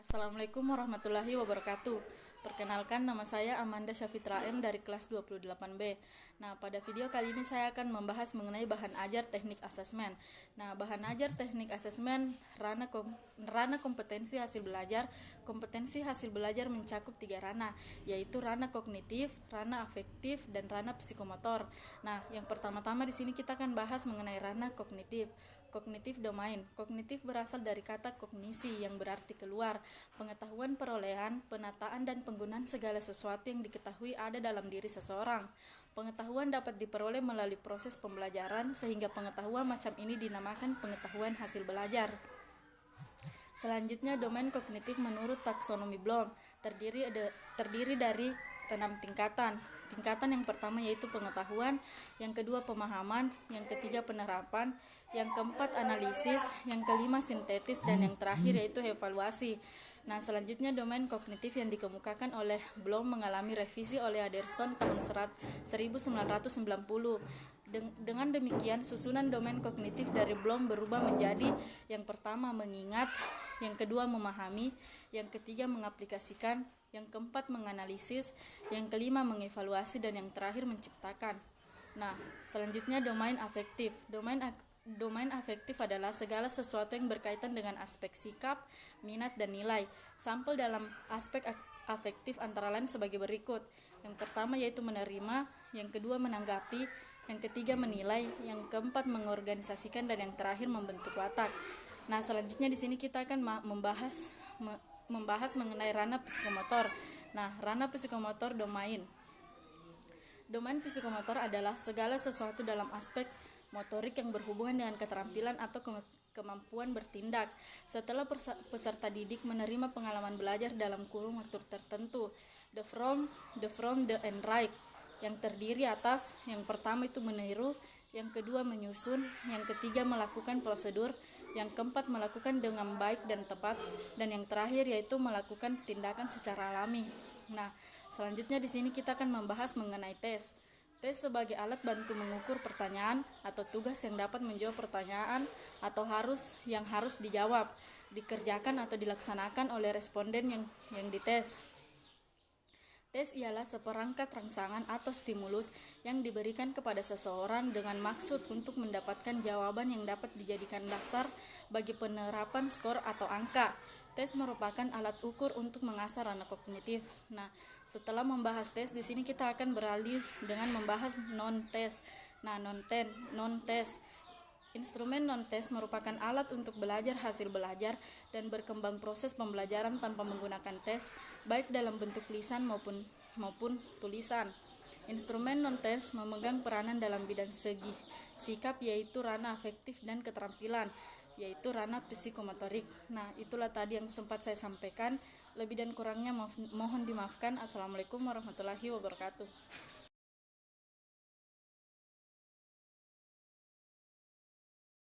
Assalamualaikum warahmatullahi wabarakatuh. Perkenalkan, nama saya Amanda Syafitra M dari kelas 28B. Nah, pada video kali ini saya akan membahas mengenai bahan ajar teknik asesmen. Nah, bahan ajar teknik asesmen ranah kompetensi hasil belajar. Kompetensi hasil belajar mencakup 3 ranah, yaitu ranah kognitif, ranah afektif, dan ranah psikomotor. Nah, yang pertama-tama di sini kita akan bahas mengenai ranah kognitif. Kognitif domain. Kognitif berasal dari kata kognisi yang berarti keluar, pengetahuan perolehan, penataan dan penggunaan segala sesuatu yang diketahui ada dalam diri seseorang. Pengetahuan dapat diperoleh melalui proses pembelajaran sehingga pengetahuan macam ini dinamakan pengetahuan hasil belajar. Selanjutnya, domain kognitif menurut taksonomi Bloom terdiri dari 6 tingkatan. Tingkatan yang pertama yaitu pengetahuan, yang kedua pemahaman, yang ketiga penerapan, yang keempat analisis, yang kelima sintetis, dan yang terakhir yaitu evaluasi. Nah, selanjutnya domain kognitif yang dikemukakan oleh Bloom mengalami revisi oleh Anderson tahun 1990. Dengan demikian, susunan domain kognitif dari Bloom berubah menjadi yang pertama mengingat, yang kedua memahami, yang ketiga mengaplikasikan, yang keempat menganalisis, yang kelima mengevaluasi, dan yang terakhir menciptakan. Nah, selanjutnya domain afektif. Domain afektif adalah segala sesuatu yang berkaitan dengan aspek sikap, minat, dan nilai. Sampel dalam aspek afektif antara lain sebagai berikut. Yang pertama yaitu menerima, yang kedua menanggapi, yang ketiga menilai, yang keempat mengorganisasikan, dan yang terakhir membentuk watak. Nah, selanjutnya di sini kita akan membahas mengenai ranah psikomotor. Nah, ranah psikomotor domain. Domain psikomotor adalah segala sesuatu dalam aspek motorik yang berhubungan dengan keterampilan atau kemampuan bertindak. Setelah peserta didik menerima pengalaman belajar dalam kurun waktu tertentu, the from, the and right, yang terdiri atas yang pertama itu meniru, yang kedua menyusun, yang ketiga melakukan prosedur, yang keempat melakukan dengan baik dan tepat, dan yang terakhir yaitu melakukan tindakan secara alami. Nah, selanjutnya di sini kita akan membahas mengenai tes. Tes sebagai alat bantu mengukur pertanyaan atau tugas yang dapat menjawab pertanyaan atau yang harus dijawab, dikerjakan atau dilaksanakan oleh responden yang dites. Tes ialah seperangkat rangsangan atau stimulus yang diberikan kepada seseorang dengan maksud untuk mendapatkan jawaban yang dapat dijadikan dasar bagi penerapan skor atau angka. Tes merupakan alat ukur untuk mengasah ranah kognitif. Nah, setelah membahas tes, di sini kita akan beralih dengan membahas non-tes. Nah, non-tes. Instrumen non-tes merupakan alat untuk belajar hasil belajar dan berkembang proses pembelajaran tanpa menggunakan tes, baik dalam bentuk lisan maupun tulisan. Instrumen non-tes memegang peranan dalam bidang segi sikap, yaitu ranah afektif dan keterampilan, yaitu ranah psikomotorik. Nah, itulah tadi yang sempat saya sampaikan. Lebih dan kurangnya mohon dimaafkan. Assalamualaikum warahmatullahi wabarakatuh.